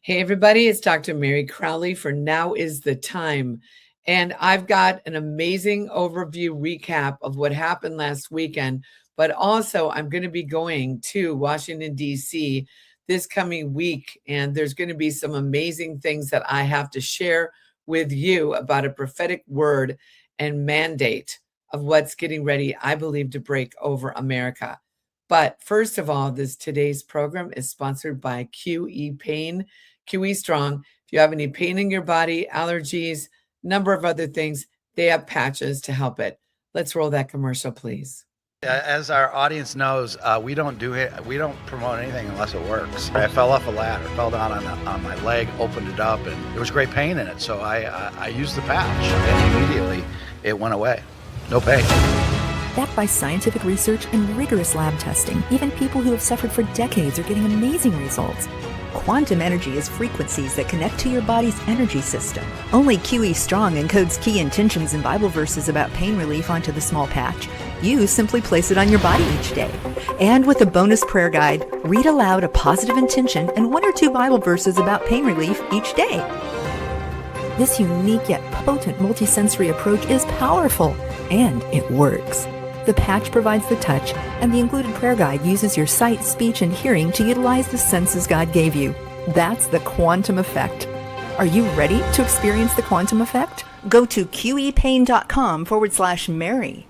Hey, everybody, it's Dr. Meri Crouley for Now is the Time. And I've got an amazing overview recap of what happened last weekend. But also, I'm going to be going to Washington, D.C. this coming week. And there's going to be some amazing things that I have to share with you about a prophetic word and mandate of what's getting ready, I believe, to break over America. But first of all, today's program is sponsored by QE Pain, QE Strong. If you have any pain in your body, allergies, number of other things, they have patches to help it. Let's roll that commercial, please. As our audience knows, we don't promote anything unless it works. I fell off a ladder, fell down on my leg, opened it up, and there was great pain in it. So I used the patch, and immediately it went away. No pain. Backed by scientific research and rigorous lab testing, even people who have suffered for decades are getting amazing results. Quantum energy is frequencies that connect to your body's energy system. Only QE Strong encodes key intentions and Bible verses about pain relief onto the small patch. You simply place it on your body each day. And with a bonus prayer guide, read aloud a positive intention and 1 or 2 Bible verses about pain relief each day. This unique yet potent multisensory approach is powerful, and it works. The patch provides the touch, and the included prayer guide uses your sight, speech, and hearing to utilize the senses God gave you. That's the quantum effect. Are you ready to experience the quantum effect? Go to QEpain.com/Meri.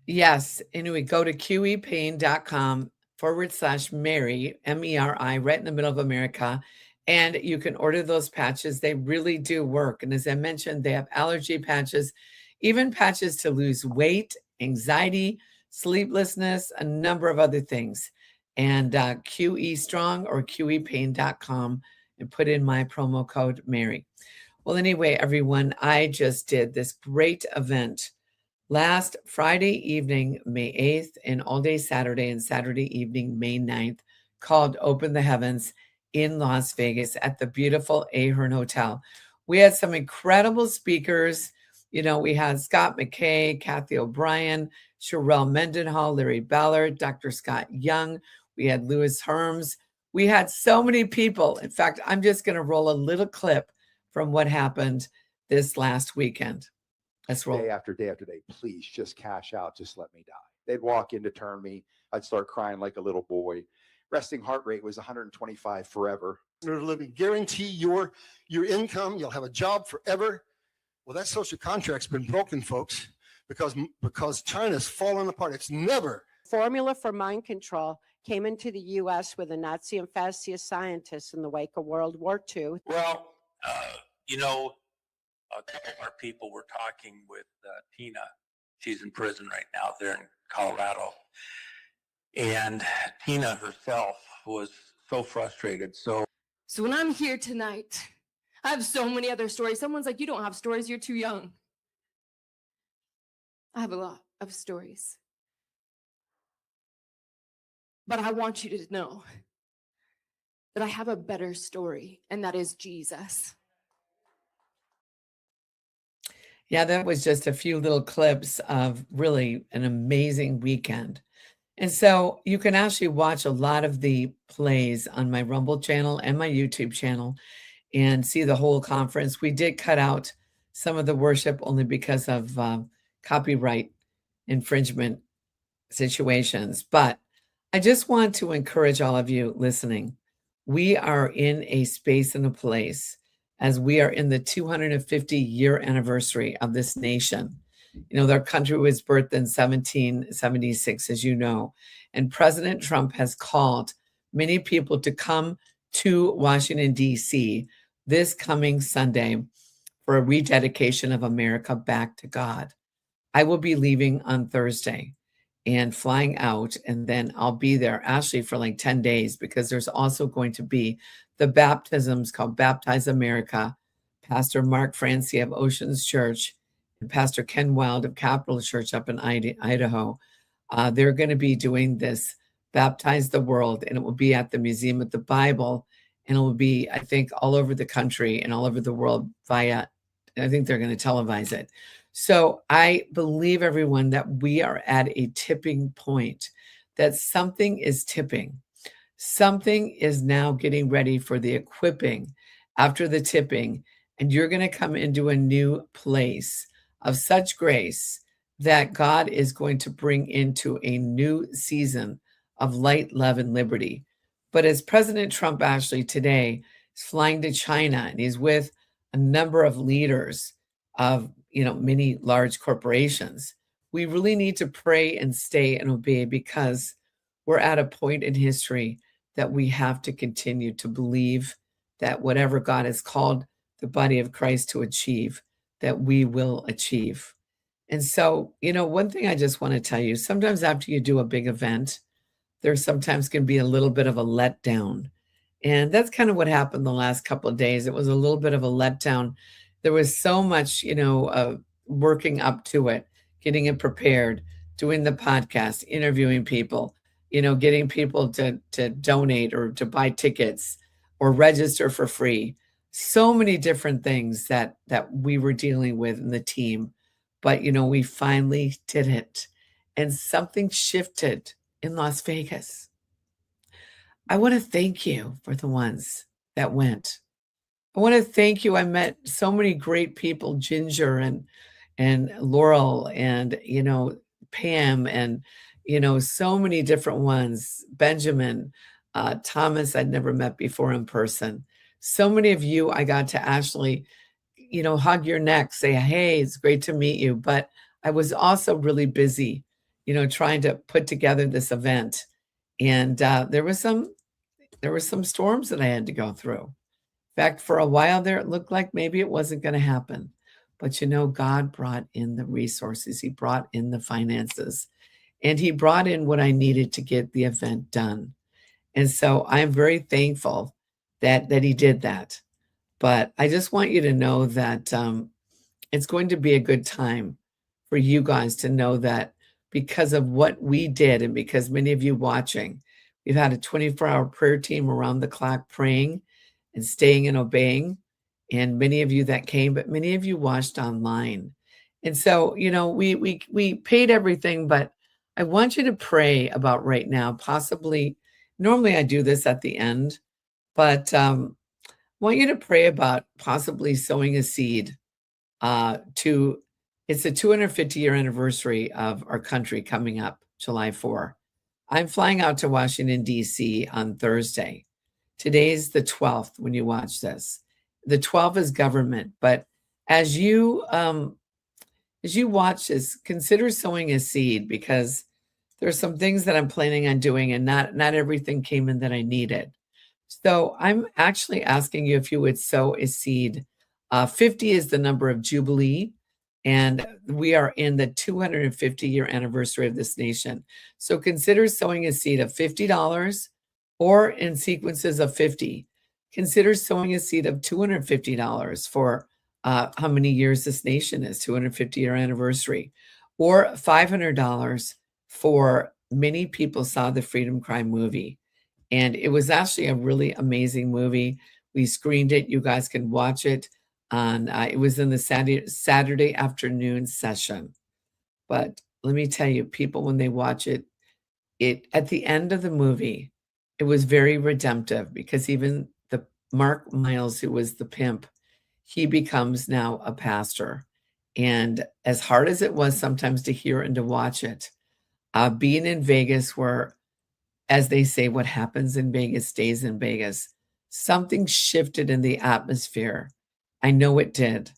Yes, anyway, go to QEpain.com/Meri, M-E-R-I, right in the middle of America. And you can order those patches. They really do work. And as I mentioned, they have allergy patches, even patches to lose weight, anxiety, sleeplessness, a number of other things. And QE Strong or QEpain.com and put in my promo code Meri. Well, anyway, everyone, I just did this great event last Friday evening, May 8th, and all day Saturday and Saturday evening, May 9th, called Open the Heavens in Las Vegas at the beautiful Ahern Hotel. We had some incredible speakers. You know, we had Scott McKay, Kathy O'Brien, Sherelle Mendenhall, Larry Ballard, Dr. Scott Young. We had Louis Herms. We had so many people. In fact, I'm just going to roll a little clip from what happened this last weekend. Let's roll. Day after day after day, please just cash out. Just let me die. They'd walk in to turn me. I'd start crying like a little boy. Resting heart rate was 125 forever. Living, guarantee your income. You'll have a job forever. Well, that social contract's been broken, folks, because China's fallen apart. It's never. Formula for mind control came into the U.S. with the Nazi and fascist scientists in the wake of World War II. Well, a couple of our people were talking with Tina. She's in prison right now there in Colorado. And Tina herself was so frustrated. So when I'm here tonight, I have so many other stories. Someone's like, you don't have stories, you're too young. I have a lot of stories. But I want you to know that I have a better story, and that is Jesus. Yeah, that was just a few little clips of really an amazing weekend. And so you can actually watch a lot of the plays on my Rumble channel and my YouTube channel and see the whole conference. We did cut out some of the worship only because of copyright infringement situations. But I just want to encourage all of you listening. We are in a space and a place as we are in the 250-year anniversary of this nation. You know, their country was birthed in 1776, as you know, and President Trump has called many people to come to Washington, D.C. this coming Sunday for a rededication of America back to God. I will be leaving on Thursday and flying out, and then I'll be there actually for like 10 days because there's also going to be the baptisms called Baptize America. Pastor Mark Francie of Oceans Church and Pastor Ken Wild of Capital Church up in Idaho. They're going to be doing this Baptize the World, and it will be at the Museum of the Bible, and it will be, I think, all over the country and all over the world via, I think they're going to televise it. So I believe, everyone, that we are at a tipping point, that something is tipping. Something is now getting ready for the equipping after the tipping, and you're going to come into a new place of such grace that God is going to bring into a new season of light, love, and liberty. But as President Trump actually today is flying to China, and he's with a number of leaders of many large corporations, we really need to pray and stay and obey, because we're at a point in history that we have to continue to believe that whatever God has called the body of Christ to achieve, that we will achieve. And so, one thing I just want to tell you, sometimes after you do a big event, there sometimes can be a little bit of a letdown. And that's kind of what happened the last couple of days. It was a little bit of a letdown. There was so much, working up to it, getting it prepared, doing the podcast, interviewing people, getting people to donate or to buy tickets or register for free. So many different things that we were dealing with in the team. But, we finally did it. And something shifted in Las Vegas. I want to thank you for the ones that went. I want to thank you. I met so many great people, Ginger and Laurel and, Pam and, so many different ones, Benjamin, Thomas, I'd never met before in person. So many of you, I got to actually, hug your neck, say, hey, it's great to meet you. But I was also really busy, trying to put together this event. And there were some storms that I had to go through. In fact, for a while there, it looked like maybe it wasn't going to happen. But God brought in the resources. He brought in the finances. And he brought in what I needed to get the event done. And so I'm very thankful that he did that. But I just want you to know that it's going to be a good time for you guys to know that because of what we did, and because many of you watching, we've had a 24-hour prayer team around the clock praying and staying and obeying. And many of you that came, but many of you watched online. And so, we paid everything, but I want you to pray about right now, possibly, normally I do this at the end, but I want you to pray about possibly sowing a seed it's the 250-year anniversary of our country coming up, July 4. I'm flying out to Washington, D.C. on Thursday. Today's the 12th when you watch this. The 12th is government, but as you watch this, consider sowing a seed, because there's some things that I'm planning on doing, and not everything came in that I needed. So I'm actually asking you if you would sow a seed. 50 is the number of Jubilee, and we are in the 250-year anniversary of this nation. So consider sowing a seed of $50 or in sequences of 50. Consider sowing a seed of $250 for how many years this nation is, 250-year anniversary, or $500 for many people saw the Freedom Crime movie. And it was actually a really amazing movie. We screened it. You guys can watch it on, it was in the Saturday afternoon session. But let me tell you, people, when they watch it, at the end of the movie, it was very redemptive, because even the Mark Miles, who was the pimp, he becomes now a pastor. And as hard as it was sometimes to hear and to watch it, being in Vegas, where, as they say, what happens in Vegas stays in Vegas, something shifted in the atmosphere. I know it did.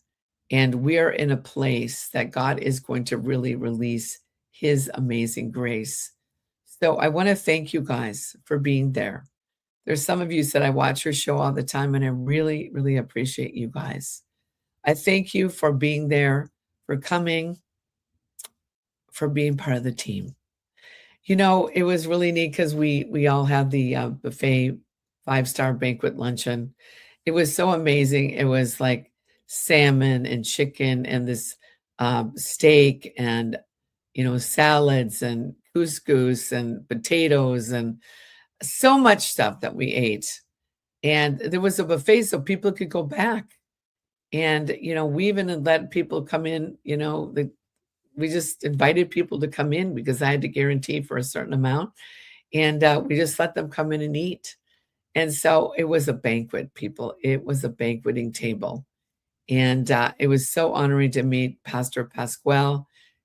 And we are in a place that God is going to really release his amazing grace. So I want to thank you guys for being there. There's some of you said I watch your show all the time, and I really, really appreciate you guys. I thank you for being there, for coming, for being part of the team. It was really neat because we all had the buffet 5-star banquet luncheon. It was so amazing. It was like salmon and chicken and this steak and, salads and couscous and potatoes and so much stuff that we ate. And there was a buffet so people could go back. And, we even let people come in, we just invited people to come in because I had to guarantee for a certain amount. And we just let them come in and eat. And so it was a banquet, people. It was a banqueting table. And it was so honoring to meet Pastor Pasquale,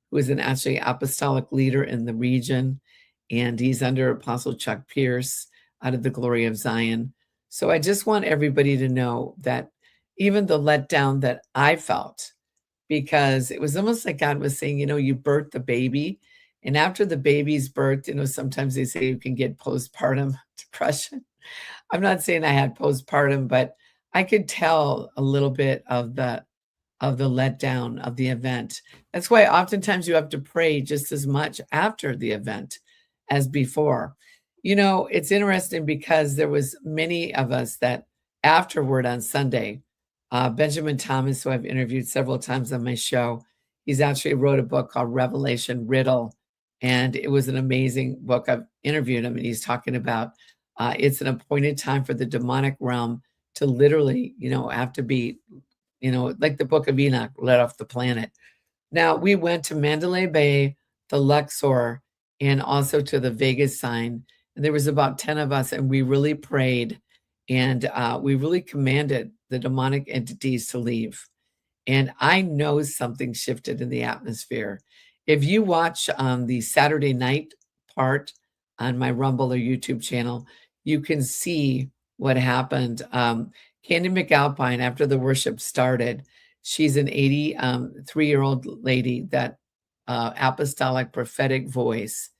who is an actually apostolic leader in the region. And he's under Apostle Chuck Pierce out of the Glory of Zion. So I just want everybody to know that even the letdown that I felt, because it was almost like God was saying, you birth the baby. And after the baby's birthed, sometimes they say you can get postpartum depression. I'm not saying I had postpartum, but I could tell a little bit of the letdown of the event. That's why oftentimes you have to pray just as much after the event as before. It's interesting because there was many of us that afterward on Sunday, Benjamin Thomas, who I've interviewed several times on my show, he's actually wrote a book called Revelation Riddle. And it was an amazing book. I've interviewed him and he's talking about it's an appointed time for the demonic realm to literally, have to be, like the book of Enoch, let off the planet. Now, we went to Mandalay Bay, the Luxor, and also to the Vegas sign. And there was about 10 of us, and we really prayed, and we really commanded the demonic entities to leave. And I know something shifted in the atmosphere. If you watch the Saturday night part on my Rumble or YouTube channel, you can see what happened. Candy McAlpine, after the worship started, she's an 83-year-old lady, that apostolic prophetic voice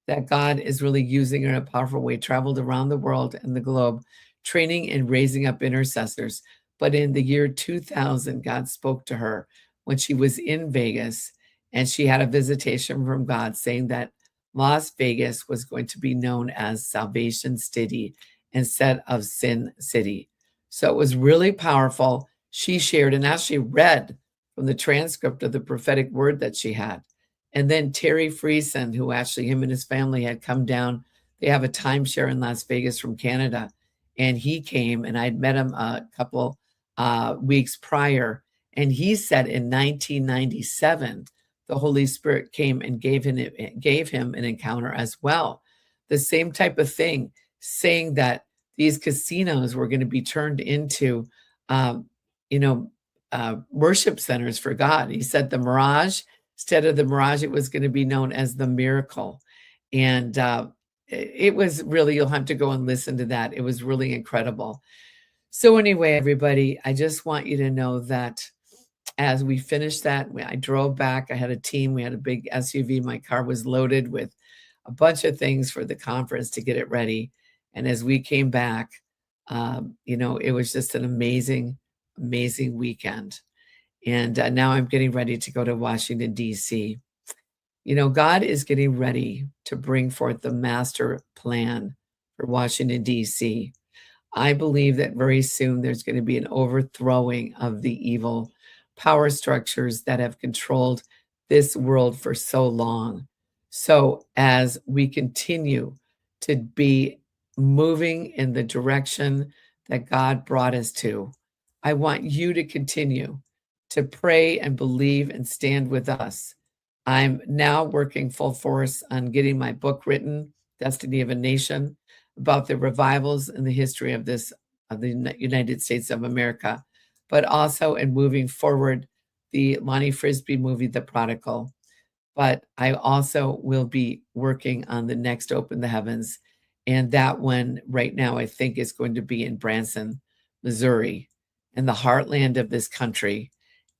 that God is really using her in a powerful way, traveled around the world and the globe, training and raising up intercessors. But in the year 2000, God spoke to her when she was in Vegas, and she had a visitation from God saying that Las Vegas was going to be known as Salvation City instead of Sin City. So it was really powerful. She shared and actually read from the transcript of the prophetic word that she had. And then Terry Friesen, who actually him and his family had come down. They have a timeshare in Las Vegas from Canada. And he came, and I'd met him a couple weeks prior. And he said in 1997, the Holy Spirit came and gave him an encounter as well. The same type of thing, saying that these casinos were going to be turned into, worship centers for God. He said the Mirage, instead of the Mirage, it was going to be known as the Miracle. And it was really, you'll have to go and listen to that. It was really incredible. So anyway, everybody, I just want you to know that as we finished that, I drove back. I had a team. We had a big SUV. My car was loaded with a bunch of things for the conference to get it ready. And as we came back, it was just an amazing, amazing weekend. And now I'm getting ready to go to Washington, D.C. God is getting ready to bring forth the master plan for Washington, D.C. I believe that very soon there's going to be an overthrowing of the evil power structures that have controlled this world for so long. So as we continue to be moving in the direction that God brought us to, I want you to continue to pray and believe and stand with us. I'm now working full force on getting my book written, Destiny of a Nation, about the revivals in the history of the United States of America, but also in moving forward the Lonnie Frisbee movie, The Prodigal. But I also will be working on the next Open the Heavens. And that one right now, I think, is going to be in Branson, Missouri, in the heartland of this country.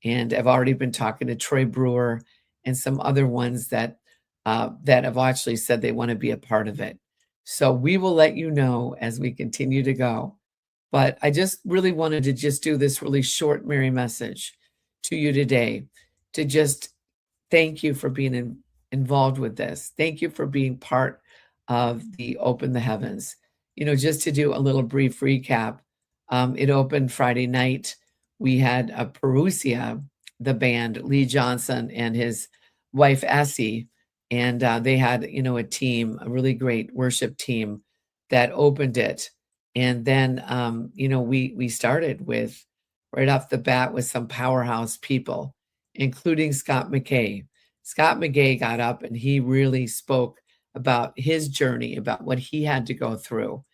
And I've already been talking to Troy Brewer and some other ones that have actually said they want to be a part of it. So we will let you know as we continue to go. But I just really wanted to just do this really short Meri message to you today, to just thank you for being involved with this. Thank you for being part of the Open the Heavens. Just to do a little brief recap, it opened Friday night. We had a Perusia, the band, Lee Johnson and his wife, Essie, and they had, a team, a really great worship team that opened it. And then, we started with, right off the bat, with some powerhouse people, including Scott McKay. Scott McKay got up and he really spoke about his journey, about what he had to go through.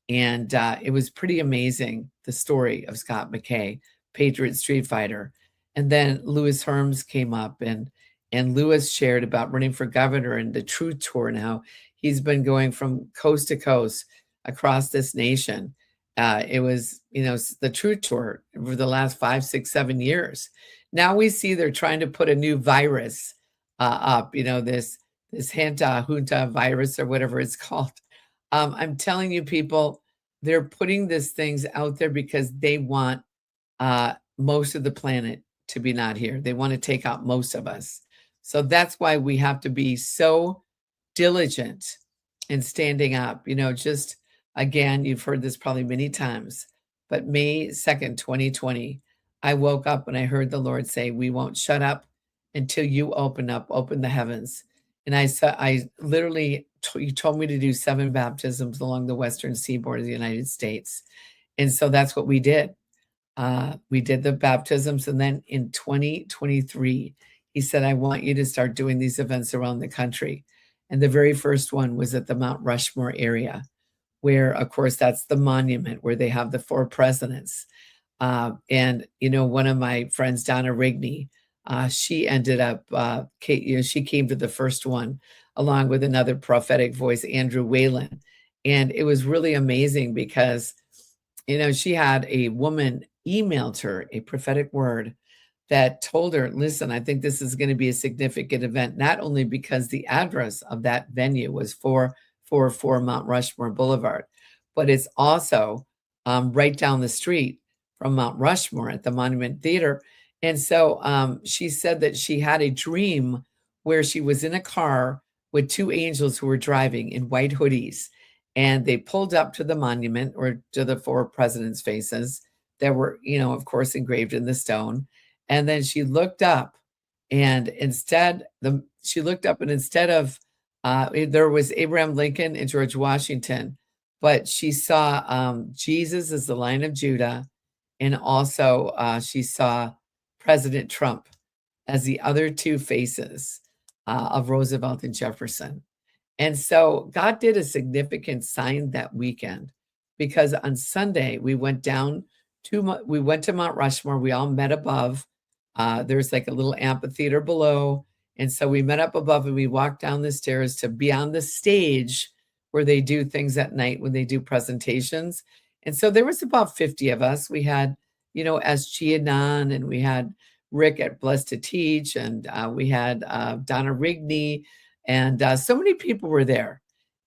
And it was pretty amazing, the story of Scott McKay, Patriot Street Fighter. And then Louis Herms came up, and Louis shared about running for governor and the Truth Tour and how he's been going from coast to coast across this nation. It was, the Truth Tour over the last 5, 6, 7 years. Now we see they're trying to put a new virus up, this junta virus or whatever it's called. I'm telling you, people, they're putting these things out there because they want most of the planet to be not here. They want to take out most of us. So that's why we have to be so diligent in standing up. Just again, you've heard this probably many times, but May 2nd, 2020, I woke up and I heard the Lord say, we won't shut up until you open the heavens. And I literally, you told me to do 7 baptisms along the western seaboard of the United States. And so that's what we did. We did the baptisms. And then in 2023, he said, I want you to start doing these events around the country. And the very first one was at the Mount Rushmore area, where, of course, that's the monument where they have the 4 presidents. And, one of my friends, Donna Rigney, she ended up, she came to the first one along with another prophetic voice, Andrew Whalen. And it was really amazing because, she had a woman emailed her a prophetic word that told her, listen, I think this is going to be a significant event, not only because the address of that venue was 444 Mount Rushmore Boulevard, but it's also right down the street from Mount Rushmore at the Monument Theater. And so she said that she had a dream where she was in a car with 2 angels who were driving in white hoodies. And they pulled up to the monument, or to the 4 presidents' faces that were, of course, engraved in the stone. And then she looked up, and instead of there was Abraham Lincoln and George Washington, but she saw Jesus as the Lion of Judah. And also she saw President Trump as the other 2 faces of Roosevelt and Jefferson. And so God did a significant sign that weekend, because on Sunday we went to Mount Rushmore. We all met above. There's like a little amphitheater below. And so we met up above and we walked down the stairs to be on the stage where they do things at night when they do presentations. And so there was about 50 of us. We had, S.G. Anon, and we had Rick at Blessed to Teach, and we had Donna Rigney, and so many people were there.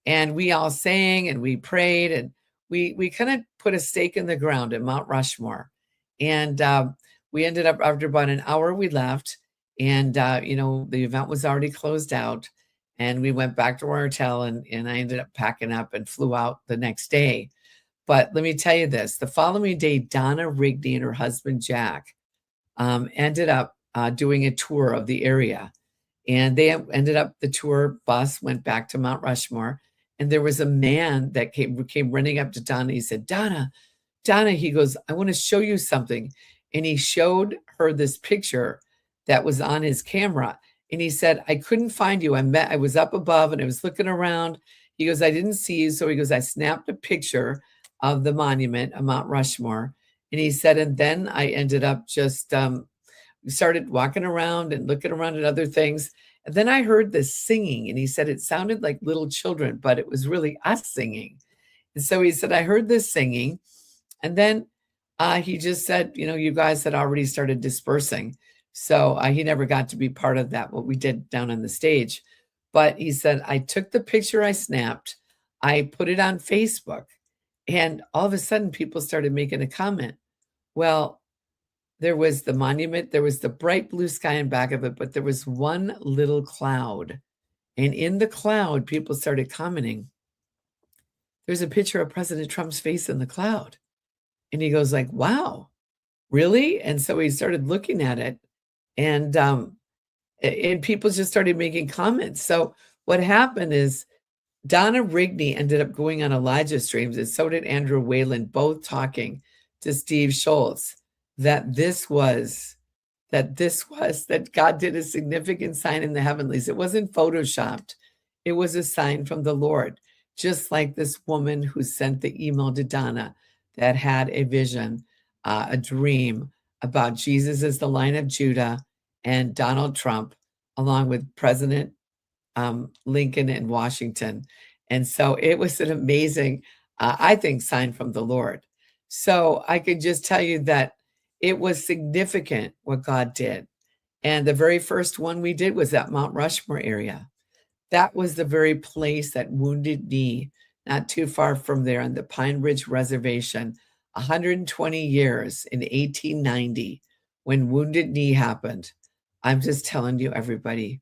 And we all sang and we prayed, and we kind of put a stake in the ground at Mount Rushmore. And we ended up, after about an hour, we left, and the event was already closed out. And we went back to our hotel, and I ended up packing up and flew out the next day. But let me tell you this, the following day, Donna Rigney and her husband, Jack, ended up doing a tour of the area. And they ended up, the tour bus went back to Mount Rushmore. And there was a man that came running up to Donna. He said, Donna, he goes, I want to show you something. And he showed her this picture that was on his camera. And he said, I couldn't find you. I was up above and I was looking around. He goes, I didn't see you. So he goes, I snapped a picture of the monument of Mount Rushmore. And he said, and then I ended up just started walking around and looking around at other things. And then I heard this singing, and he said it sounded like little children, but it was really us singing. And so he said, I heard this singing. And then he just said, you guys had already started dispersing. So he never got to be part of that, what we did down on the stage. But he said, I took the picture I snapped, I put it on Facebook, and all of a sudden people started making a comment. Well, there was the monument, there was the bright blue sky in back of it, but there was one little cloud. And in the cloud, people started commenting, there's a picture of President Trump's face in the cloud. And he goes like, wow, really? And so he started looking at it, and people just started making comments. So what happened is Donna Rigney ended up going on Elijah streams, and so did Andrew Whalen, both talking to Steve Schultz, that God did a significant sign in the heavenlies. It wasn't photoshopped. It was a sign from the Lord, just like this woman who sent the email to Donna that had a vision, a dream about Jesus as the Lion of Judah and Donald Trump, along with President Lincoln in Washington. And so it was an amazing, I think, sign from the Lord. So I could just tell you that it was significant what God did. And the very first one we did was at Mount Rushmore area. That was the very place that Wounded Knee, not too far from there on the Pine Ridge Reservation, 120 years in 1890, when Wounded Knee happened. I'm just telling you, everybody,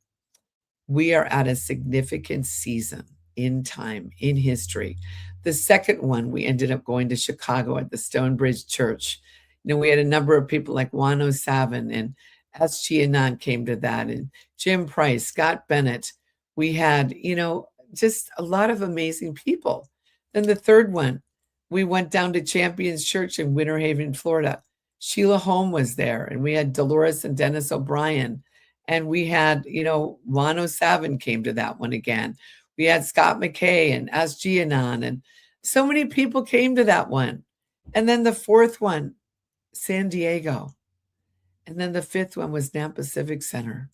we are at a significant season in time, in history. The second one, we ended up going to Chicago at the Stonebridge Church. You know, we had a number of people like Juan O'Savin and S.G. Anand came to that, and Jim Price, Scott Bennett. We had, you know, just a lot of amazing people. Then the third one, we went down to Champions Church in Winter Haven, Florida. Sheila Holm was there, and we had Dolores and Dennis O'Brien. And we had, you know, Juan O'Savin came to that one again. We had Scott McKay and S.G. Anand, and so many people came to that one. And then the fourth one, San Diego. And then the fifth one was Nampa Civic Center.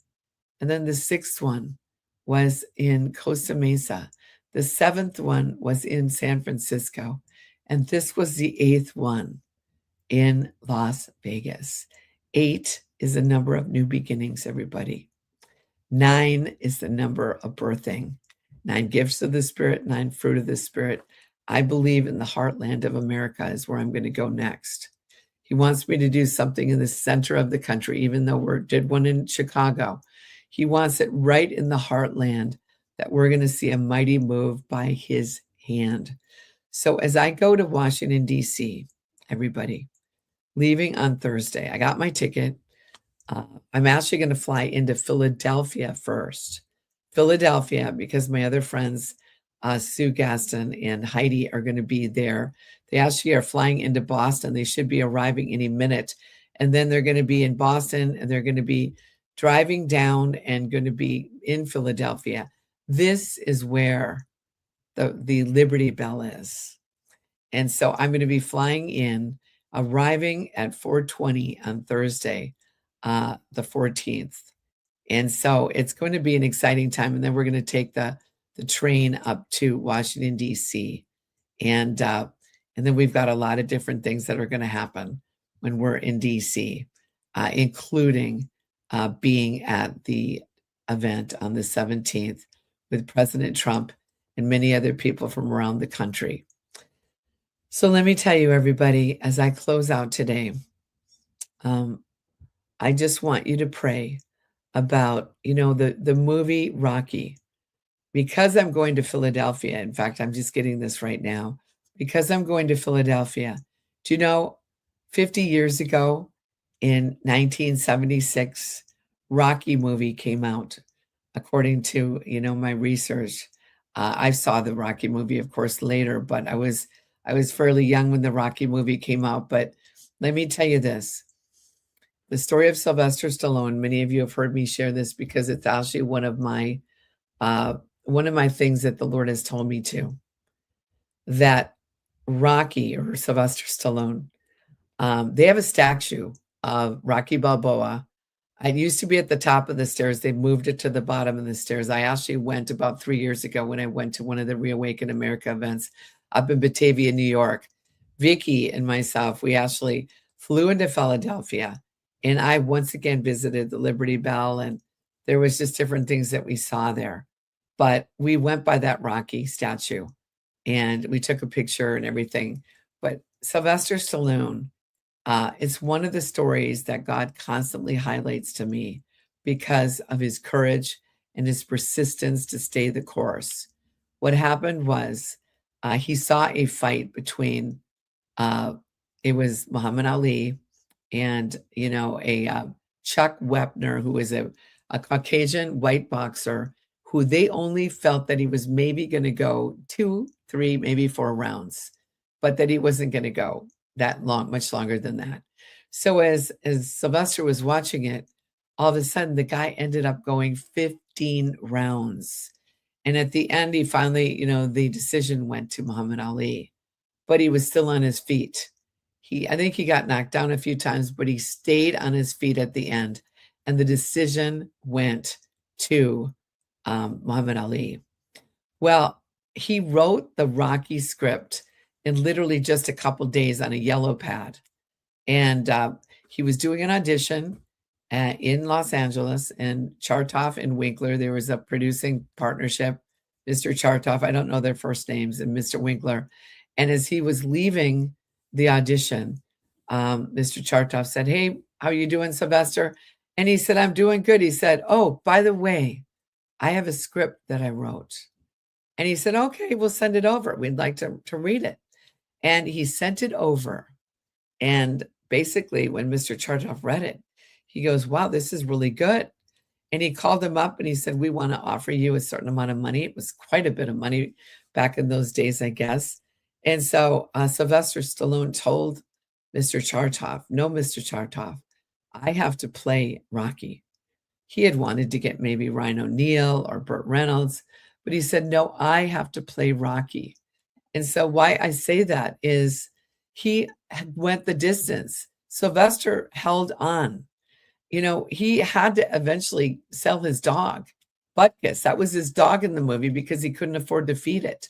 And then the sixth one was in Costa Mesa. The seventh one was in San Francisco. And this was the eighth one in Las Vegas. 8 is the number of new beginnings, everybody. 9 is the number of birthing. 9 gifts of the Spirit, 9 fruit of the Spirit. I believe in the heartland of America is where I'm going to go next. He wants me to do something in the center of the country, even though we did one in Chicago. He wants it right in the heartland that we're going to see a mighty move by his hand. So as I go to Washington, D.C., everybody, leaving on Thursday, I got my ticket. I'm actually going to fly into Philadelphia first. Philadelphia, because my other friends, Sue Gaston and Heidi, are going to be there. They actually are flying into Boston. They should be arriving any minute. And then they're going to be in Boston, and they're going to be driving down and going to be in Philadelphia. This is where the Liberty Bell is. And so I'm going to be flying in, arriving at 4:20 on Thursday, the 14th. And so it's going to be an exciting time. And then we're going to take the train up to Washington, D.C. And then we've got a lot of different things that are going to happen when we're in D.C., including being at the event on the 17th with President Trump and many other people from around the country. So let me tell you, everybody, as I close out today, I just want you to pray about, you know, the movie Rocky. Because I'm going to Philadelphia, in fact, I'm just getting this right now, because I'm going to Philadelphia. Do you know, 50 years ago in 1976, Rocky movie came out, according to, you know, my research. I saw the Rocky movie, of course, later, but I was fairly young when the Rocky movie came out. But let me tell you this. The story of Sylvester Stallone, many of you have heard me share this because it's actually one of my things that the Lord has told me to. That Rocky, or Sylvester Stallone, they have a statue of Rocky Balboa. It used to be at the top of the stairs. They moved it to the bottom of the stairs. I actually went about 3 years ago when I went to one of the Reawaken America events up in Batavia, New York. Vicky and myself, we actually flew into Philadelphia, and I once again visited the Liberty Bell, and there was just different things that we saw there. But we went by that Rocky statue, and we took a picture and everything. But Sylvester Stallone, it's one of the stories that God constantly highlights to me because of his courage and his persistence to stay the course. What happened was he saw a fight between, it was Muhammad Ali and, you know, a Chuck Wepner, who was a Caucasian white boxer, who they only felt that he was maybe going to go 2, 3, maybe 4 rounds, but that he wasn't going to go that long, much longer than that. So as Sylvester was watching it, all of a sudden the guy ended up going 15 rounds. And at the end, he finally, the decision went to Muhammad Ali, but he was still on his feet. I think he got knocked down a few times, but he stayed on his feet at the end. And the decision went to Muhammad Ali. Well, he wrote the Rocky script in literally just a couple days on a yellow pad. And he was doing an audition in Los Angeles, and Chartoff and Winkler, there was a producing partnership, Mr. Chartoff, I don't know their first names, and Mr. Winkler. And as he was leaving the audition, Mr. Chartoff said, "Hey, how are you doing, Sylvester?" And he said, "I'm doing good." He said, "Oh, by the way, I have a script that I wrote." And he said, "Okay, we'll send it over. We'd like to read it." And he sent it over. And basically, when Mr. Chartoff read it, he goes, "Wow, this is really good." And he called him up and he said, "We want to offer you a certain amount of money." It was quite a bit of money back in those days, I guess. And so Sylvester Stallone told Mr. Chartoff, "No, Mr. Chartoff, I have to play Rocky." He had wanted to get maybe Ryan O'Neal or Burt Reynolds, but he said, "No, I have to play Rocky." And so why I say that is he went the distance. Sylvester held on. He had to eventually sell his dog, Butkus. That was his dog in the movie because he couldn't afford to feed it.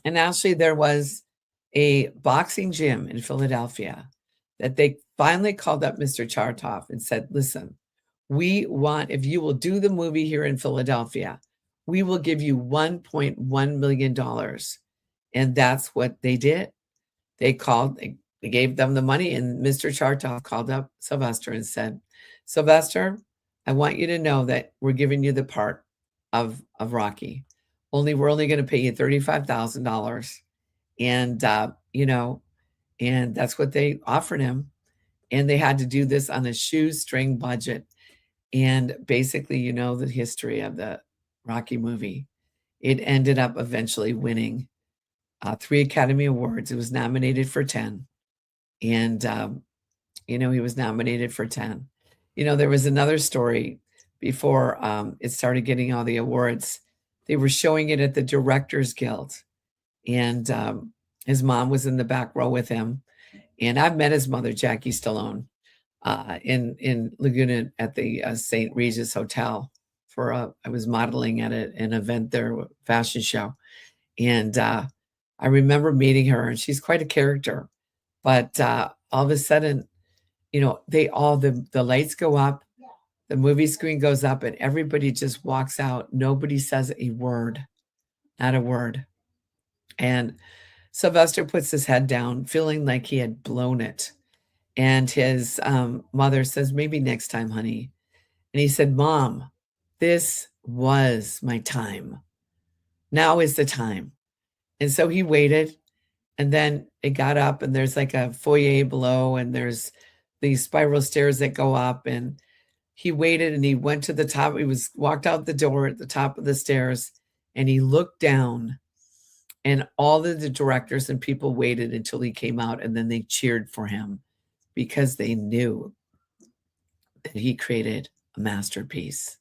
And actually, there was a boxing gym in Philadelphia that they finally called up Mr. Chartoff and said, "Listen, we want, if you will do the movie here in Philadelphia, we will give you $1.1 million. And that's what they did. They gave them the money, and Mr. Chartoff called up Sylvester and said, "Sylvester, I want you to know that we're giving you the part of Rocky. We're only going to pay you $35,000. And, and that's what they offered him. And they had to do this on a shoestring budget. And basically, the history of the Rocky movie. It ended up eventually winning 3 Academy Awards. It was nominated for 10. And, he was nominated for 10. There was another story before it started getting all the awards. They were showing it at the Directors Guild. And his mom was in the back row with him. And I've met his mother, Jackie Stallone, in Laguna at the St. Regis Hotel I was modeling at an event there, a fashion show. And I remember meeting her, and she's quite a character. But all of a sudden, the lights go up, the movie screen goes up, and everybody just walks out. Nobody says a word, not a word. And Sylvester puts his head down, feeling like he had blown it. And his mother says, "Maybe next time, honey." And he said, "Mom, this was my time. Now is the time." And so he waited, and then it got up, and there's like a foyer below, and there's these spiral stairs that go up, and he waited, and he went to the top. He walked out the door at the top of the stairs, and he looked down, and all of the directors and people waited until he came out, and then they cheered for him because they knew that he created a masterpiece.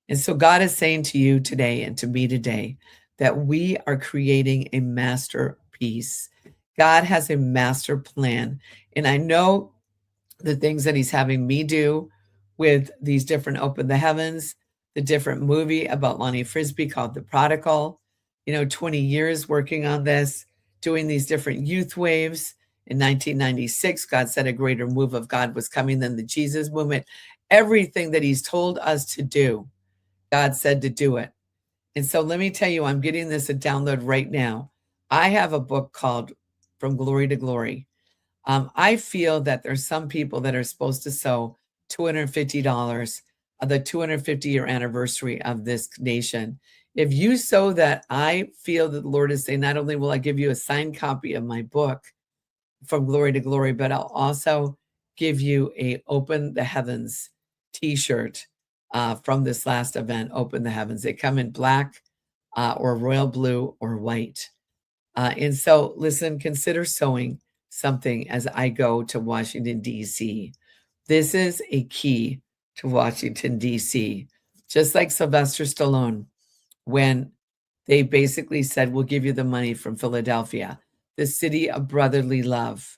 And so God is saying to you today and to me today that we are creating a masterpiece. God has a master plan. And I know the things that he's having me do with these different Open the Heavens, the different movie about Lonnie Frisbee called The Prodigal, 20 years working on this, doing these different youth waves. In 1996, God said a greater move of God was coming than the Jesus movement. Everything that he's told us to do, God said to do it. And so let me tell you, I'm getting this a download right now. I have a book called From Glory to Glory. I feel that there's some people that are supposed to sow $250 of the 250-year anniversary of this nation. If you sow that, I feel that the Lord is saying, not only will I give you a signed copy of my book, From Glory to Glory, but I'll also give you a Open the Heavens t-shirt from this last event, Open the Heavens. They come in black or royal blue or white. And so listen, consider sewing something as I go to Washington, D.C. This is a key to Washington, D.C. Just like Sylvester Stallone, when they basically said, we'll give you the money from Philadelphia, the city of brotherly love.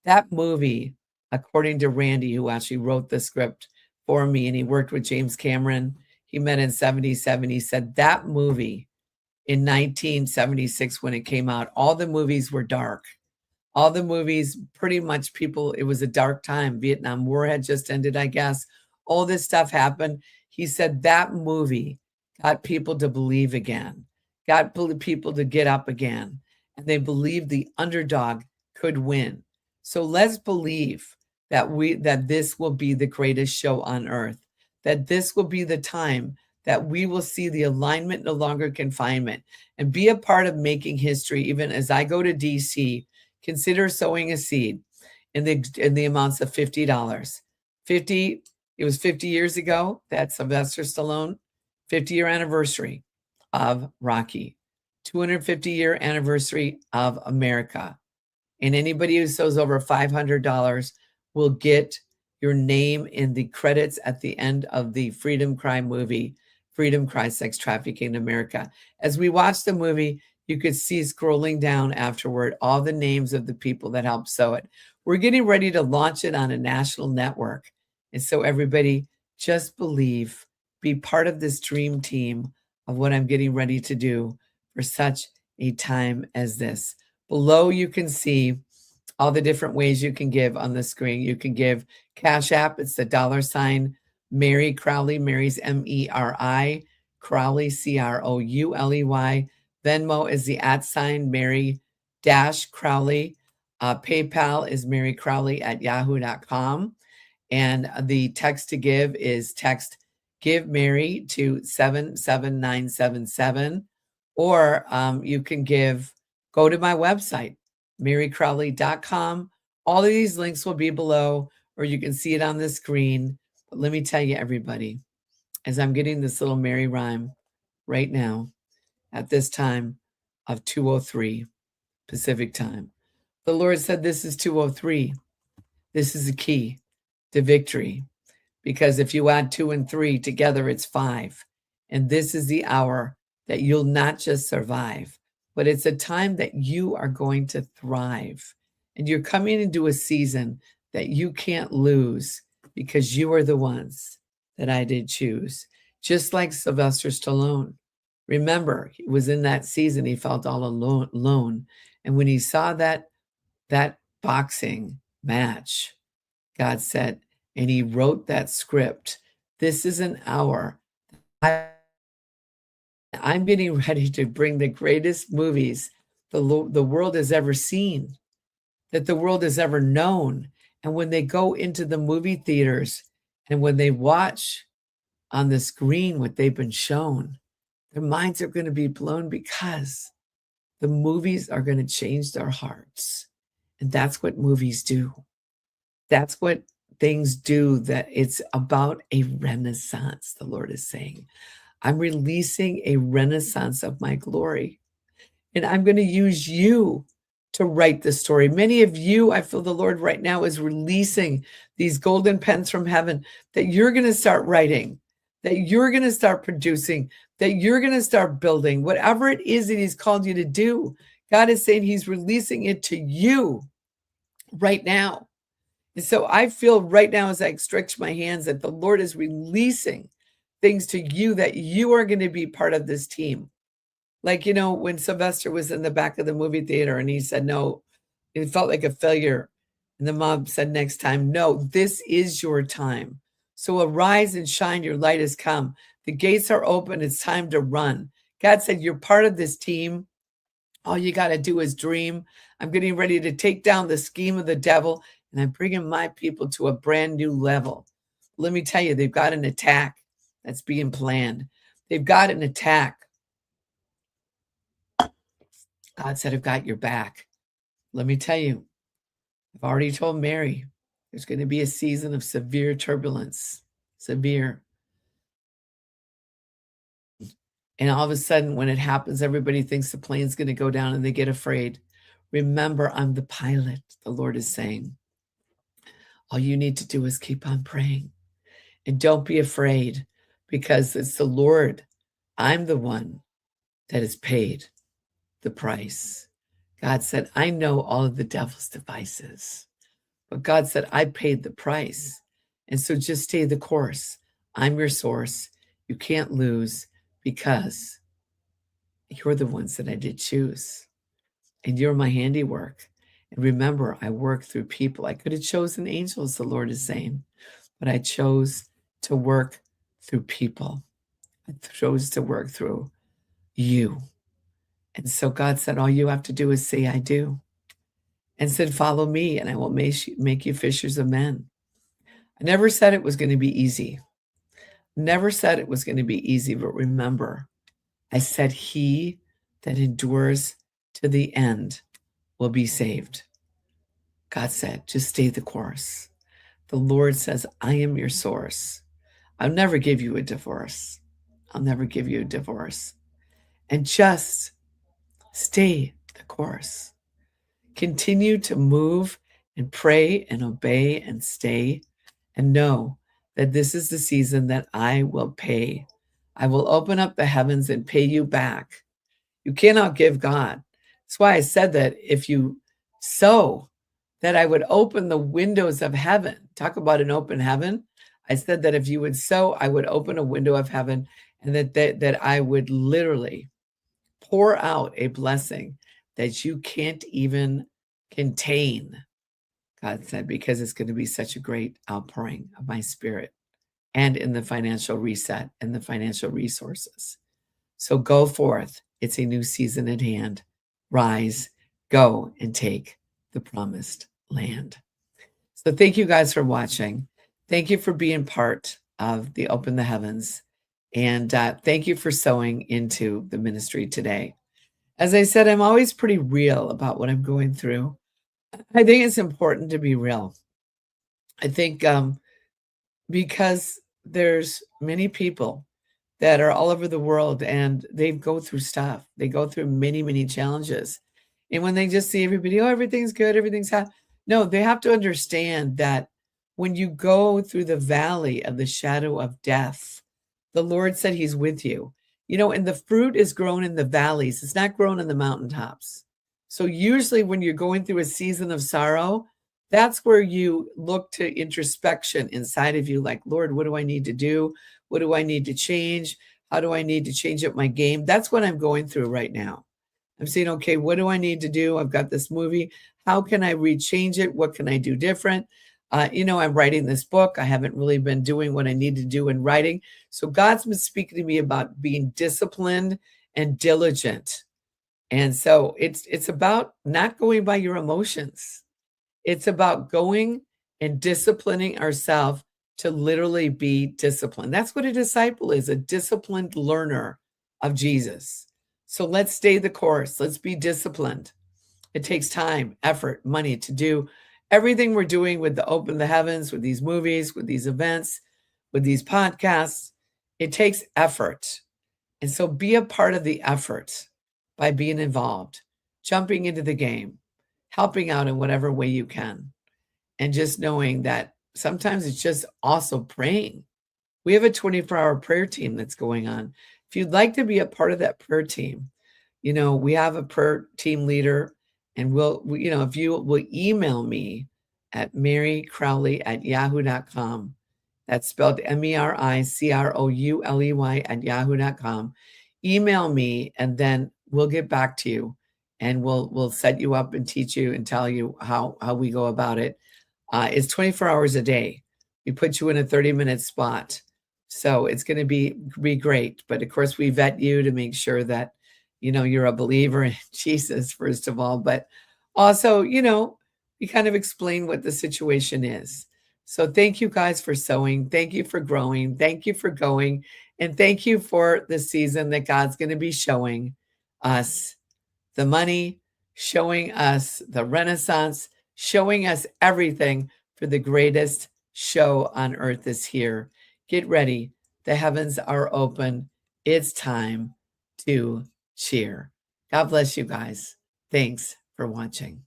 That movie, according to Randy, who actually wrote the script for me, and he worked with James Cameron, he met in 77. He said that movie in 1976, when it came out, all the movies were dark. All the movies, pretty much people, it was a dark time. Vietnam War had just ended, I guess. All this stuff happened. He said that movie got people to believe again, got people to get up again, and they believed the underdog could win. So let's believe that this will be the greatest show on earth, that this will be the time that we will see the alignment, no longer confinement, and be a part of making history. Even as I go to DC, consider sowing a seed in the amounts of $50. It was 50 years ago that Sylvester Stallone, 50-year anniversary of Rocky, 250-year anniversary of America. And anybody who sows over $500 will get your name in the credits at the end of the Freedom Cry movie, Freedom Cry Sex Trafficking in America. As we watch the movie, you could see scrolling down afterward all the names of the people that helped sow it. We're getting ready to launch it on a national network. And so everybody, just believe, be part of this dream team of what I'm getting ready to do for such a time as this. Below, you can see all the different ways you can give on the screen. You can give Cash App. It's the $ Meri Crouley. Mary's MERI. Crouley, CROULEY. Venmo is the @ Meri-Crouley. PayPal is MeriCrouley@yahoo.com. And the text to give is text GiveMeri to 77977. Or you can go to my website, MeriCrouley.com. All of these links will be below, or you can see it on the screen. But let me tell you, everybody, as I'm getting this little Meri rhyme right now, at this time of 2:03 Pacific time, the Lord said, this is 2:03. This is the key to victory, because if you add 2 and 3 together, it's 5. And this is the hour that you'll not just survive, but it's a time that you are going to thrive. And you're coming into a season that you can't lose, because you are the ones that I did choose. Just like Sylvester Stallone. Remember, he was in that season, he felt all alone. And when he saw that boxing match, God said, and he wrote that script, this is an hour. I'm getting ready to bring the greatest movies the world has ever seen, that the world has ever known. And when they go into the movie theaters and when they watch on the screen what they've been shown, their minds are going to be blown, because the movies are going to change their hearts. And that's what movies do. That's what things do, that it's about a renaissance, the Lord is saying. I'm releasing a renaissance of my glory. And I'm going to use you to write the story. Many of you, I feel the Lord right now is releasing these golden pens from heaven, that you're going to start writing, that you're going to start producing, that you're going to start building, whatever it is that he's called you to do. God is saying he's releasing it to you right now. And so I feel right now, as I stretch my hands, that the Lord is releasing things to you, that you are going to be part of this team. Like, when Sylvester was in the back of the movie theater and he said, no, it felt like a failure. And the mom said, next time, no, this is your time. So arise and shine, your light has come. The gates are open. It's time to run. God said, you're part of this team. All you got to do is dream. I'm getting ready to take down the scheme of the devil, and I'm bringing my people to a brand new level. Let me tell you, they've got an attack that's being planned. They've got an attack. God said, I've got your back. Let me tell you, I've already told Meri, there's going to be a season of severe turbulence, severe. And all of a sudden, when it happens, everybody thinks the plane's going to go down and they get afraid. Remember, I'm the pilot, the Lord is saying. All you need to do is keep on praying. And don't be afraid, because it's the Lord. I'm the one that has paid the price. God said, I know all of the devil's devices, but God said, I paid the price. And so just stay the course. I'm your source. You can't lose because you're the ones that I did choose. And you're my handiwork. And remember, I work through people. I could have chosen angels, the Lord is saying, but I chose to work through people. I chose to work through you. And so God said, all you have to do is say, I do. And said, follow me, and I will make you fishers of men. I never said it was going to be easy. Never said it was going to be easy, but remember, I said, he that endures to the end will be saved. God said, just stay the course. The Lord says, I am your source. I'll never give you a divorce. I'll never give you a divorce. And just stay the course. Continue to move and pray and obey and stay and know that this is the season that I will pay. I will open up the heavens and pay you back. You cannot give God. That's why I said that if you sow, that I would open the windows of heaven. Talk about an open heaven. I said that if you would sow, I would open a window of heaven, and that I would literally pour out a blessing that you can't even contain, God said, because it's going to be such a great outpouring of my spirit and in the financial reset and the financial resources. So go forth. It's a new season at hand. Rise, go, and take the promised land. So thank you guys for watching. Thank you for being part of the Open the Heavens. And thank you for sowing into the ministry today. As I said, I'm always pretty real about what I'm going through. I think it's important to be real. I think because there's many people that are all over the world and they go through stuff. They go through many, many challenges. And when they just see everybody, oh, everything's good, everything's happy. No, they have to understand that when you go through the valley of the shadow of death, the Lord said he's with you. You know, and the fruit is grown in the valleys. It's not grown in the mountaintops. So usually when you're going through a season of sorrow, that's where you look to introspection inside of you, like, Lord, what do I need to do? What do I need to change? How do I need to change up my game? That's what I'm going through right now. I'm saying, okay, what do I need to do? I've got this movie. How can I rechange it? What can I do different? I'm writing this book. I haven't really been doing what I need to do in writing. So God's been speaking to me about being disciplined and diligent. And so it's about not going by your emotions. It's about going and disciplining ourselves to literally be disciplined. That's what a disciple is, a disciplined learner of Jesus. So let's stay the course. Let's be disciplined. It takes time, effort, money to do everything we're doing with the Open the Heavens, with these movies, with these events, with these podcasts. It takes effort. And so be a part of the effort by being involved, jumping into the game, helping out in whatever way you can. And just knowing that sometimes it's just also praying. We have a 24-hour prayer team that's going on. If you'd like to be a part of that prayer team, we have a prayer team leader, and if you will email me at MeriCrouley@yahoo.com. That's spelled MeriCrouley@yahoo.com. Email me, and then we'll get back to you, and we'll set you up and teach you and tell you how we go about it. It's 24 hours a day. We put you in a 30-minute spot. So it's going to be great. But of course, we vet you to make sure that, you're a believer in Jesus, first of all. But also, we kind of explain what the situation is. So thank you guys for sowing. Thank you for growing. Thank you for going. And thank you for the season that God's going to be showing us the money, showing us the Renaissance, showing us everything, for the greatest show on earth is here. Get ready. The heavens are open. It's time to cheer. God bless you guys. Thanks for watching.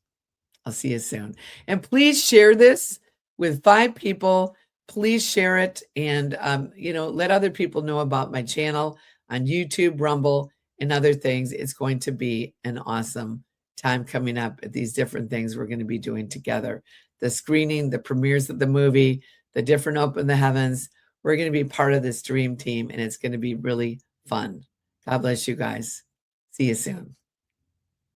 I'll see you soon. And please share this with 5 people. Please share it and, let other people know about my channel on YouTube, Rumble, and other things. It's going to be an awesome time coming up at these different things we're going to be doing together. The screening, the premieres of the movie, the different Open the Heavens. We're going to be part of this dream team, and it's going to be really fun. God bless you guys. See you soon.